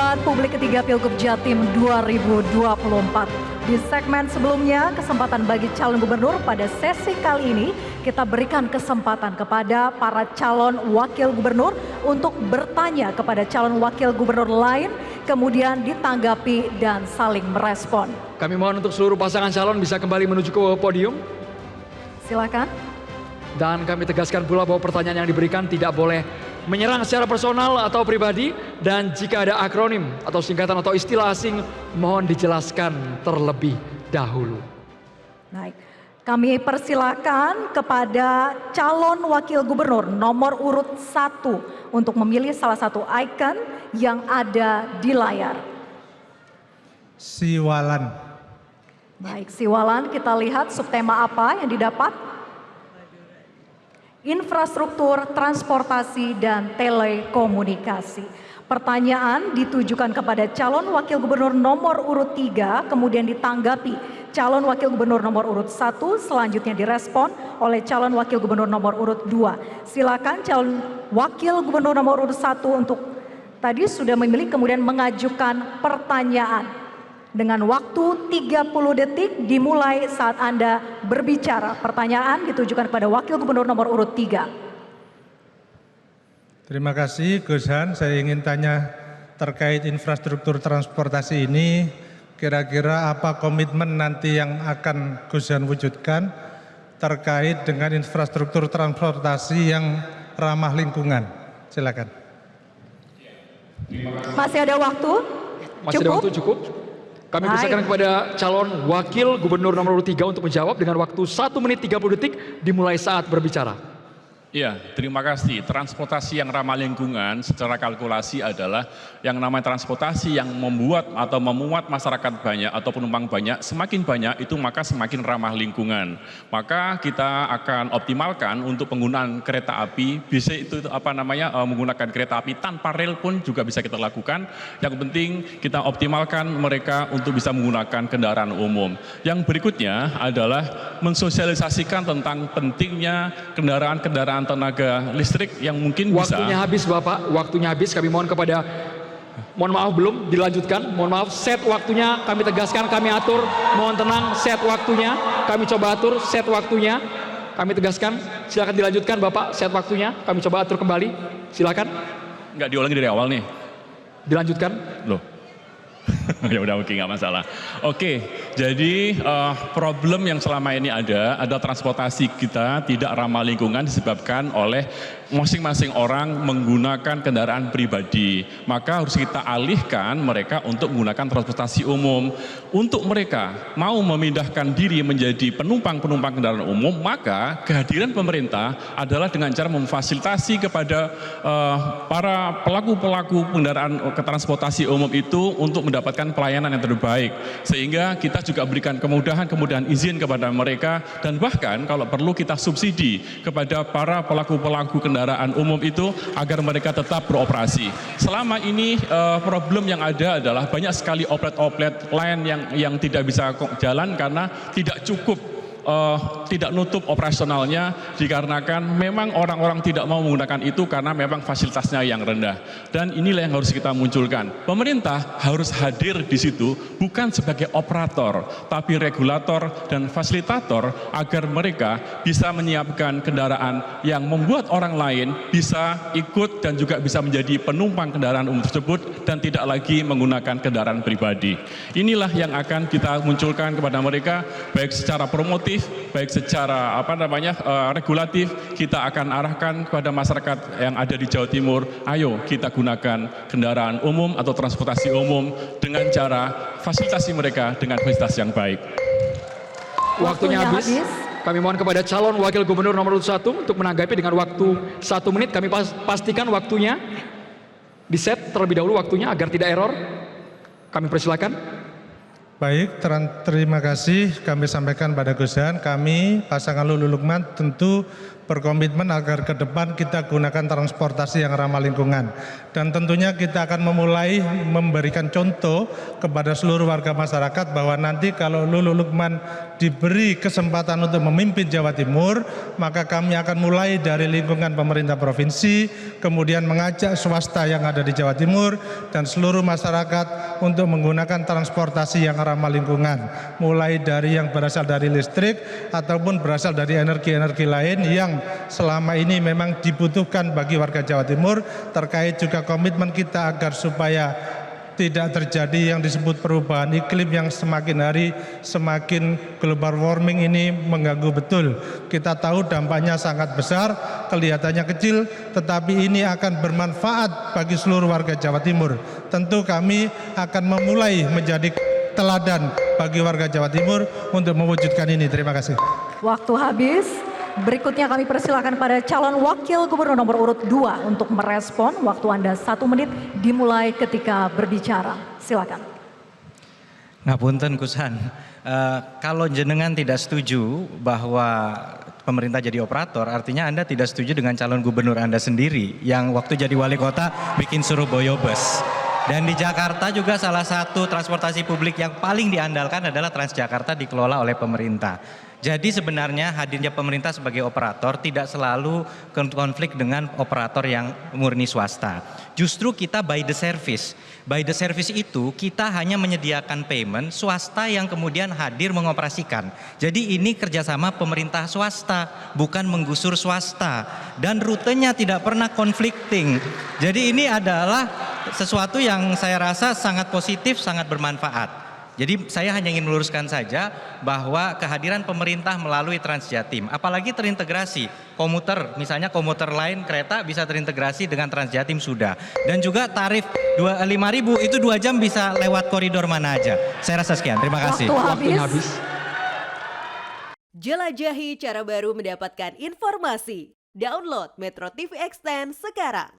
debat publik ketiga Pilgub Jatim 2024. Di segmen sebelumnya, kesempatan bagi calon gubernur pada sesi kali ini, kita berikan kesempatan kepada para calon wakil gubernur untuk bertanya kepada calon wakil gubernur lain, kemudian ditanggapi dan saling merespon. Kami mohon untuk seluruh pasangan calon bisa kembali menuju ke podium. Silakan. Dan kami tegaskan pula bahwa pertanyaan yang diberikan tidak boleh menyerang secara personal atau pribadi, dan jika ada akronim atau singkatan atau istilah asing mohon dijelaskan terlebih dahulu. Baik, kami persilakan kepada calon wakil gubernur nomor urut 1 untuk memilih salah satu ikon yang ada di layar. Siwalan. Baik, Siwalan, kita lihat subtema apa yang didapat? Infrastruktur, transportasi, dan telekomunikasi. Pertanyaan ditujukan kepada calon wakil gubernur nomor urut 3, kemudian ditanggapi calon wakil gubernur nomor urut 1, selanjutnya direspon oleh calon wakil gubernur nomor urut 2. Silakan calon wakil gubernur nomor urut 1 untuk tadi sudah memilih kemudian mengajukan pertanyaan. Dengan waktu 30 detik dimulai saat Anda berbicara. Pertanyaan ditujukan kepada Wakil Gubernur nomor urut 3. Terima kasih Gus Han. Saya ingin tanya terkait infrastruktur transportasi ini. Kira-kira apa komitmen nanti yang akan Gus Han wujudkan terkait dengan infrastruktur transportasi yang ramah lingkungan? Silakan. Masih ada waktu? Masih ada waktu cukup? Kami persilakan kepada calon wakil gubernur nomor 3 untuk menjawab dengan waktu 1 menit 30 detik dimulai saat berbicara. Ya, terima kasih. Transportasi yang ramah lingkungan secara kalkulasi adalah yang namanya transportasi yang membuat atau memuat masyarakat banyak atau penumpang banyak, semakin banyak itu maka semakin ramah lingkungan. Maka kita akan optimalkan untuk penggunaan kereta api, bisa itu menggunakan kereta api tanpa rel pun juga bisa kita lakukan. Yang penting kita optimalkan mereka untuk bisa menggunakan kendaraan umum. Yang berikutnya adalah mensosialisasikan tentang pentingnya kendaraan-kendaraan tenaga listrik yang mungkin bisa. Waktunya habis Bapak, waktunya habis. Kami mohon kepada, mohon maaf belum dilanjutkan, mohon maaf, set waktunya kami tegaskan, kami atur, mohon tenang, set waktunya, kami coba atur, set waktunya, kami tegaskan, silakan dilanjutkan Bapak, set waktunya, kami coba atur kembali, silakan. Nggak diulangi dari awal nih. Dilanjutkan. Loh. Ya udah, oke, nggak masalah. Oke, jadi problem yang selama ini ada transportasi kita tidak ramah lingkungan disebabkan oleh masing-masing orang menggunakan kendaraan pribadi. Maka harus kita alihkan mereka untuk menggunakan transportasi umum. Untuk mereka mau memindahkan diri menjadi penumpang-penumpang kendaraan umum, maka kehadiran pemerintah adalah dengan cara memfasilitasi kepada para pelaku-pelaku kendaraan transportasi umum itu untuk mendapatkan pelayanan yang terbaik, sehingga kita juga berikan kemudahan izin kepada mereka, dan bahkan kalau perlu kita subsidi kepada para pelaku-pelaku kendaraan umum itu agar mereka tetap beroperasi. Selama ini problem yang ada adalah banyak sekali outlet lain yang tidak bisa jalan karena tidak cukup, tidak nutup operasionalnya dikarenakan memang orang-orang tidak mau menggunakan itu karena memang fasilitasnya yang rendah. Dan inilah yang harus kita munculkan. Pemerintah harus hadir di situ bukan sebagai operator, tapi regulator dan fasilitator agar mereka bisa menyiapkan kendaraan yang membuat orang lain bisa ikut dan juga bisa menjadi penumpang kendaraan umum tersebut dan tidak lagi menggunakan kendaraan pribadi. Inilah yang akan kita munculkan kepada mereka, baik secara promotif, baik secara regulatif. Kita akan arahkan kepada masyarakat yang ada di Jawa Timur, ayo kita gunakan kendaraan umum atau transportasi umum dengan cara fasilitasi mereka dengan fasilitas yang baik. Waktunya habis. Kami mohon kepada calon wakil gubernur nomor 1 untuk menanggapi dengan waktu 1 menit. Kami pastikan waktunya di set terlebih dahulu waktunya agar tidak error. Kami persilakan. Baik, terima kasih kami sampaikan pada Gus Han. Kami pasangan Lulu Lukman tentu berkomitmen agar ke depan kita gunakan transportasi yang ramah lingkungan. Dan Dan tentunya kita akan memulai memberikan contoh kepada seluruh warga masyarakat bahwa nanti kalau Lulu Lukman diberi kesempatan untuk memimpin Jawa Timur, maka kami akan mulai dari lingkungan pemerintah provinsi, kemudian mengajak swasta yang ada di Jawa Timur dan seluruh masyarakat untuk menggunakan transportasi yang ramah lingkungan, mulai dari yang berasal dari listrik ataupun berasal dari energi-energi lain yang selama ini memang dibutuhkan bagi warga Jawa Timur, terkait juga komitmen kita agar supaya tidak terjadi yang disebut perubahan iklim yang semakin hari semakin global warming ini mengganggu betul. Kita tahu dampaknya sangat besar, kelihatannya kecil, tetapi ini akan bermanfaat bagi seluruh warga Jawa Timur. Tentu kami akan memulai menjadi teladan bagi warga Jawa Timur untuk mewujudkan ini. Terima kasih. Waktu habis. Berikutnya kami persilakan pada calon wakil gubernur nomor urut 2 untuk merespon. Waktu Anda 1 menit dimulai ketika berbicara. Silakan. Ngapunten Kusan, kalau jenengan tidak setuju bahwa pemerintah jadi operator, artinya Anda tidak setuju dengan calon gubernur Anda sendiri yang waktu jadi wali kota bikin Surabaya bus. Dan di Jakarta juga salah satu transportasi publik yang paling diandalkan adalah Transjakarta dikelola oleh pemerintah. Jadi sebenarnya hadirnya pemerintah sebagai operator tidak selalu konflik dengan operator yang murni swasta. Justru kita by the service. By the service itu kita hanya menyediakan payment, swasta yang kemudian hadir mengoperasikan. Jadi ini kerjasama pemerintah swasta, bukan menggusur swasta. Dan rutenya tidak pernah conflicting. Jadi ini adalah sesuatu yang saya rasa sangat positif, sangat bermanfaat. Jadi saya hanya ingin meluruskan saja bahwa kehadiran pemerintah melalui Transjatim, apalagi terintegrasi, komuter, misalnya komuter lain kereta bisa terintegrasi dengan Transjatim sudah. Dan juga tarif 5.000 itu 2 jam bisa lewat koridor mana aja. Saya rasa sekian, terima kasih. Waktu habis. Jelajahi cara baru mendapatkan informasi. Download Metro TV Extend sekarang.